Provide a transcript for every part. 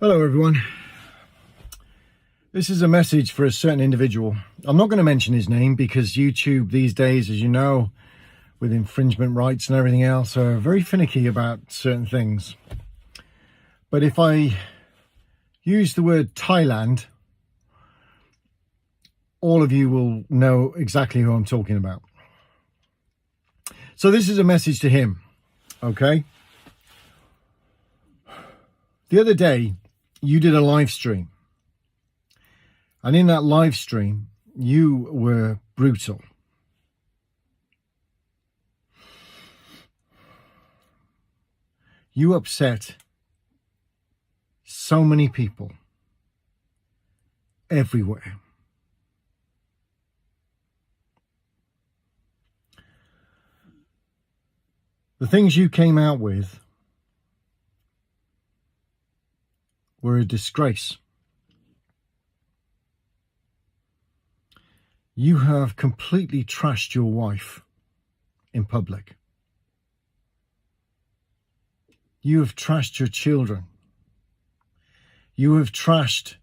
Hello everyone. This is a message for a certain individual. I'm not going to mention his name because YouTube these days, as you know, with infringement rights and everything else, are very finicky about certain things. But if I use the word Thailand, all of you will know exactly who I'm talking about. So this is a message to him, okay? The other day, you did a live stream. And in that live stream, you were brutal. You upset so many people everywhere. The things you came out with were a disgrace. You have completely trashed your wife in public. You have trashed your children. You have trashed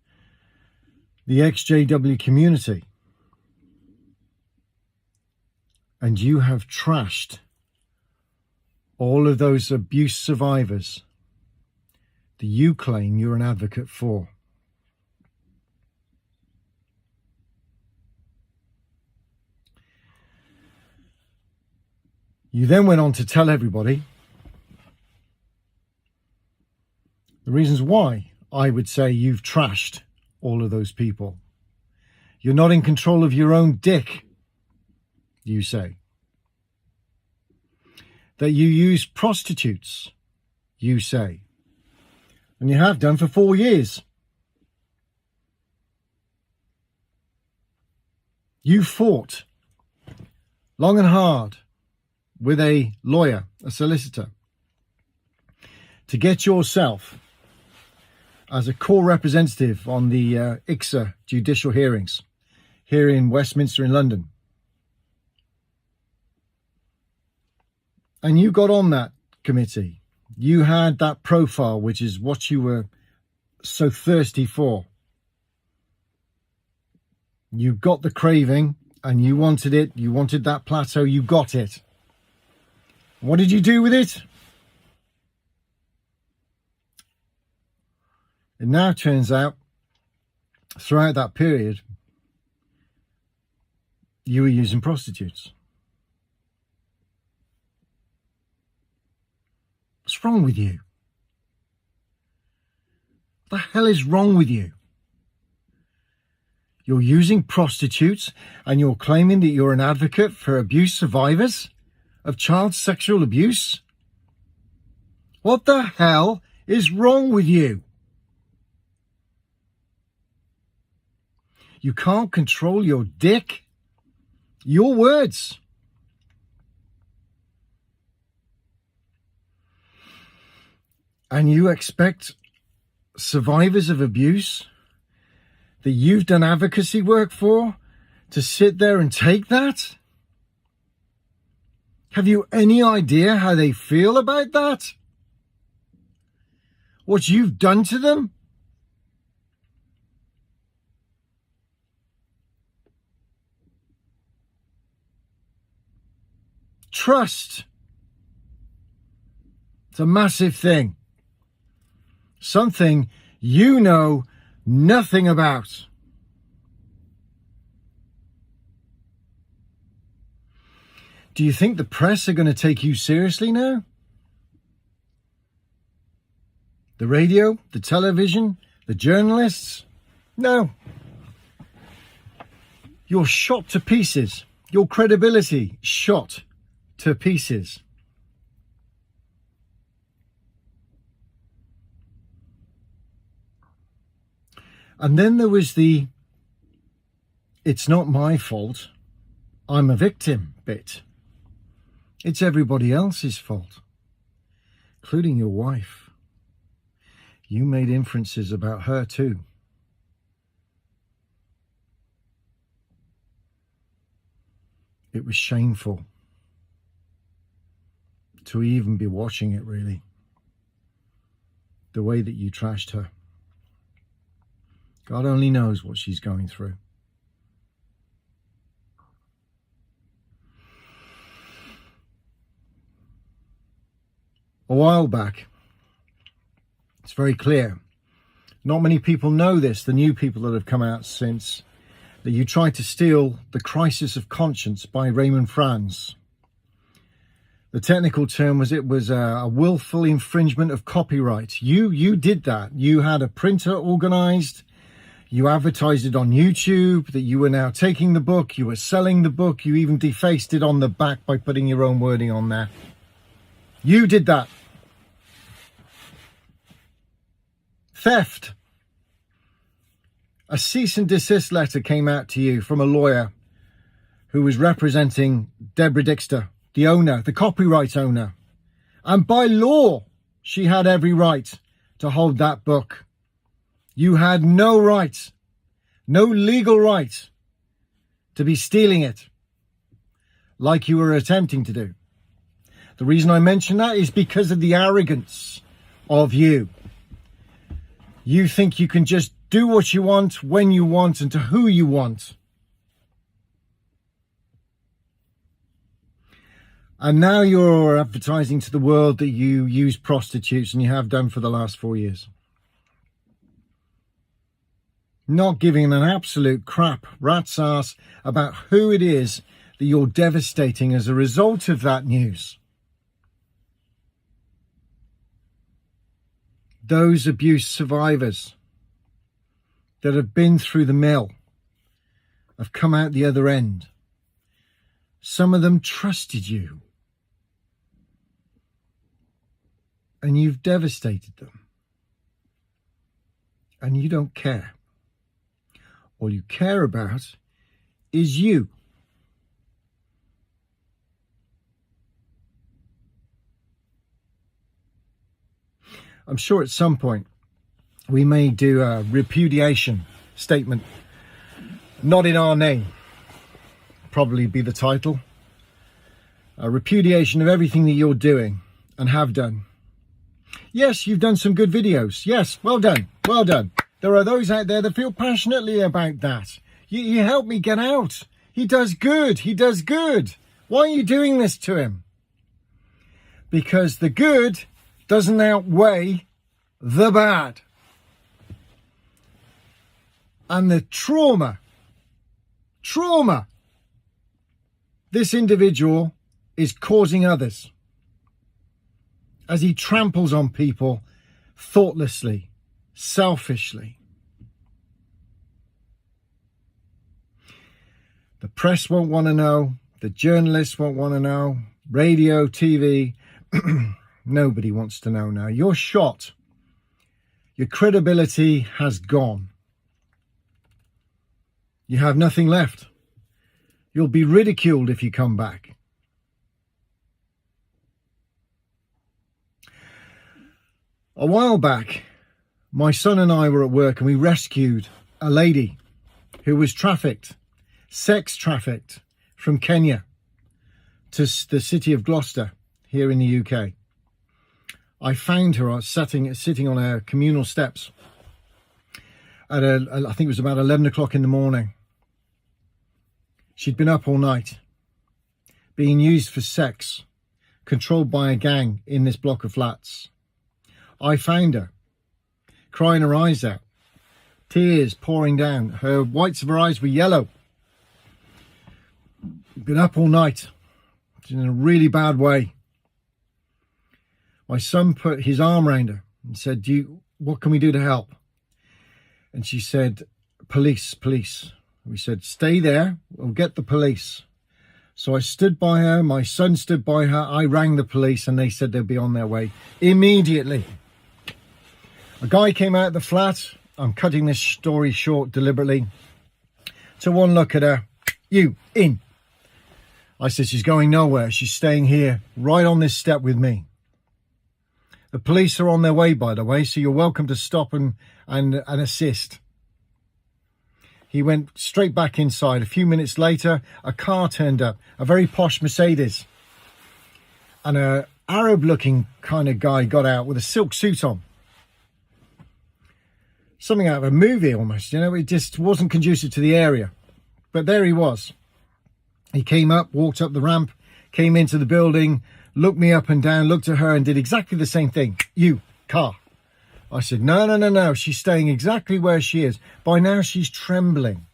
the ex-JW community. And you have trashed all of those abuse survivors that you claim you're an advocate for. You then went on to tell everybody the reasons why I would say you've trashed all of those people. You're not in control of your own dick, you say. That you use prostitutes, you say. And you have done for 4 years. You fought long and hard with a lawyer, a solicitor, to get yourself as a core representative on the ICSA judicial hearings here in Westminster in London. And you got on that committee. You had that profile, which is what you were so thirsty for. You got the craving and you wanted it. You wanted that plateau. You got it. What did you do with it? It now turns out, throughout that period, you were using prostitutes. What's wrong with you? What the hell is wrong with you? You're using prostitutes and you're claiming that you're an advocate for abuse survivors of child sexual abuse? What the hell is wrong with you? You can't control your dick? Your words. And you expect survivors of abuse that you've done advocacy work for to sit there and take that? Have you any idea how they feel about that? What you've done to them? Trust. It's a massive thing. Something you know nothing about. Do you think the press are going to take you seriously now? The radio, the television, the journalists? No. You're shot to pieces. Your credibility shot to pieces. And then there was the, it's not my fault, I'm a victim bit. It's everybody else's fault, including your wife. You made inferences about her too. It was shameful to even be watching it, really. The way that you trashed her. God only knows what she's going through. A while back, it's very clear, not many people know this, the new people that have come out since, that you tried to steal The Crisis of Conscience by Raymond Franz. The technical term was it was a willful infringement of copyright. You did that. You had a printer organized. You advertised it on YouTube that you were now taking the book. You were selling the book. You even defaced it on the back by putting your own wording on there. You did that. Theft. A cease and desist letter came out to you from a lawyer who was representing Deborah Dixter, the owner, the copyright owner. And by law, she had every right to hold that book. You had no right, no legal right to be stealing it like you were attempting to do. The reason I mention that is because of the arrogance of you. You think you can just do what you want, when you want, and to who you want. And now you're advertising to the world that you use prostitutes, and you have done for the last 4 years. Not giving an absolute crap rat's ass about who it is that you're devastating as a result of that news. Those abuse survivors that have been through the mill have come out the other end. Some of them trusted you. And you've devastated them. And you don't care. All you care about is you. I'm sure at some point we may do a repudiation statement, not in our name, probably be the title. A repudiation of everything that you're doing and have done. Yes, you've done some good videos. Yes, well done, well done. There are those out there that feel passionately about that. You helped me get out. He does good, he does good. Why are you doing this to him? Because the good doesn't outweigh the bad. And the trauma this individual is causing others as he tramples on people thoughtlessly, selfishly. The press won't want to know. The journalists won't want to know. Radio, TV, nobody wants to know now. You're shot. Your credibility has gone. You have nothing left. You'll be ridiculed if you come back. A while back, my son and I were at work and we rescued a lady who was trafficked, sex trafficked from Kenya to the city of Gloucester here in the UK. I found her sitting on our communal steps at I think it was about 11 o'clock in the morning. She'd been up all night, being used for sex, controlled by a gang in this block of flats. I found her, crying her eyes out, tears pouring down. Her whites of her eyes were yellow. Been up all night. She's in a really bad way. My son put his arm around her and said, what can we do to help? And she said, police. We said, stay there, we'll get the police. So I stood by her, my son stood by her, I rang the police and they said they'd be on their way immediately. A guy came out of the flat. I'm cutting this story short deliberately. To one look at her, you, in. I said, she's going nowhere. She's staying here, right on this step with me. The police are on their way, by the way, so you're welcome to stop and assist. He went straight back inside. A few minutes later, a car turned up, a very posh Mercedes. And an Arab-looking kind of guy got out with a silk suit on. something out of a movie almost, you know. It just wasn't conducive to the area. But there he was. He came up, walked up the ramp, came into the building, looked me up and down, looked at her and did exactly the same thing. You, car. I said, no. She's staying exactly where she is. By now she's trembling.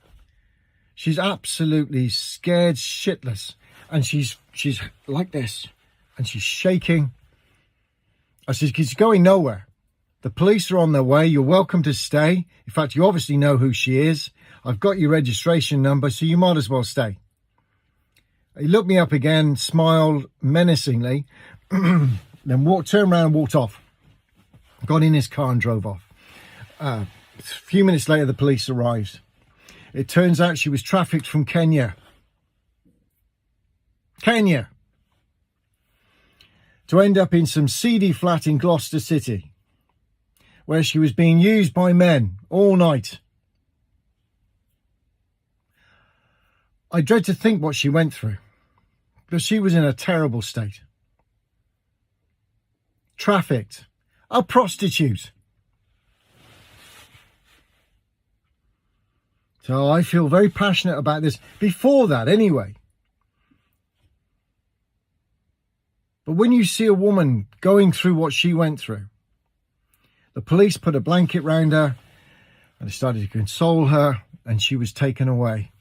She's absolutely scared shitless. And she's like this. And she's shaking. I said, she's going nowhere. The police are on their way. You're welcome to stay. In fact, you obviously know who she is. I've got your registration number, so you might as well stay. He looked me up again, smiled menacingly, then turned around and walked off. Got in his car and drove off. A few minutes later, the police arrived. It turns out she was trafficked from Kenya. To end up in some seedy flat in Gloucester City, where she was being used by men all night. I dread to think what she went through, because she was in a terrible state. Trafficked. A prostitute. So I feel very passionate about this. Before that, anyway. But when you see a woman going through what she went through, the police put a blanket round her and they started to console her, and she was taken away.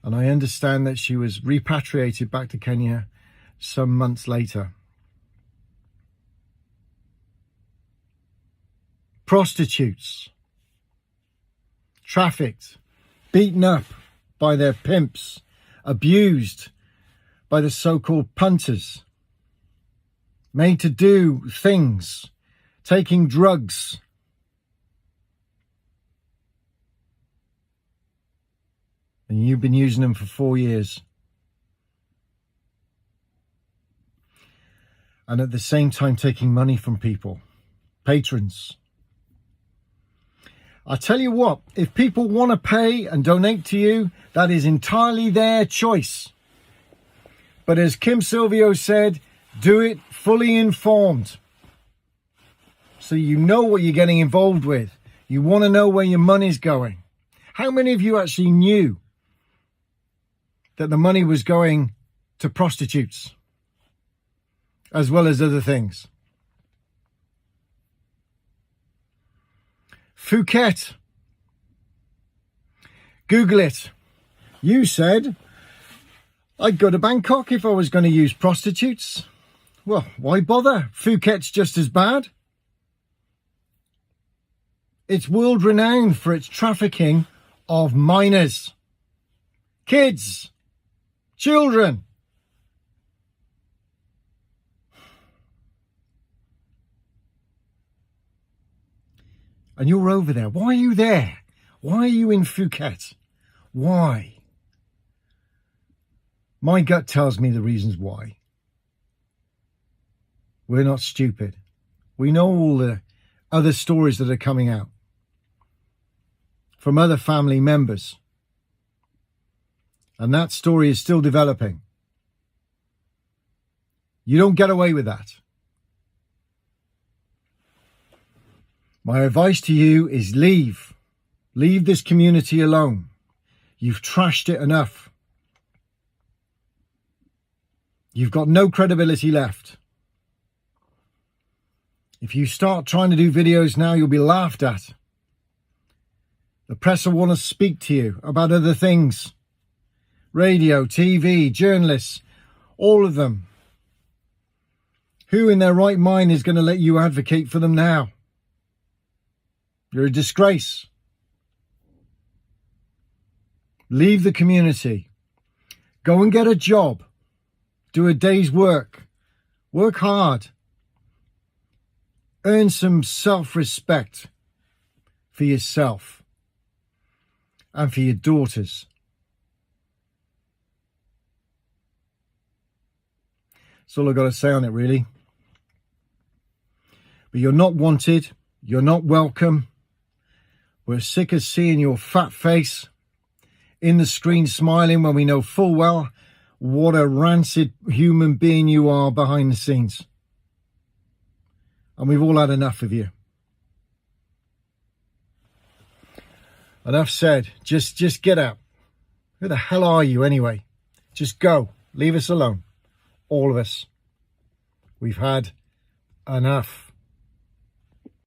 And I understand that she was repatriated back to Kenya some months later. Prostitutes, trafficked, beaten up by their pimps, abused by the so-called punters, made to do things, taking drugs. And you've been using them for 4 years. And at the same time taking money from people, patrons. I tell you what, if people want to pay and donate to you, that is entirely their choice. But as Kim Silvio said, do it fully informed. So you know what you're getting involved with. You want to know where your money's going. How many of you actually knew that the money was going to prostitutes as well as other things? Phuket. Google it. You said, I'd go to Bangkok if I was going to use prostitutes. Well, why bother? Phuket's just as bad. It's world renowned for its trafficking of minors, kids, children. And you're over there. Why are you there? Why are you in Phuket? Why? My gut tells me the reasons why. We're not stupid. We know all the other stories that are coming out from other family members. And that story is still developing. You don't get away with that. My advice to you is leave. Leave this community alone. You've trashed it enough. You've got no credibility left. If you start trying to do videos now, you'll be laughed at. The press will want to speak to you about other things. Radio, TV, journalists, all of them. Who in their right mind is going to let you advocate for them now? You're a disgrace. Leave the community. Go and get a job. Do a day's work. Work hard. Earn some self-respect for yourself and for your daughters. That's all I've got to say on it, really. But you're not wanted. You're not welcome. We're sick of seeing your fat face in the screen smiling when we know full well what a rancid human being you are behind the scenes. And we've all had enough of you. enough said. Just get out. Who the hell are you anyway? Just go. Leave us alone. All of us. We've had enough.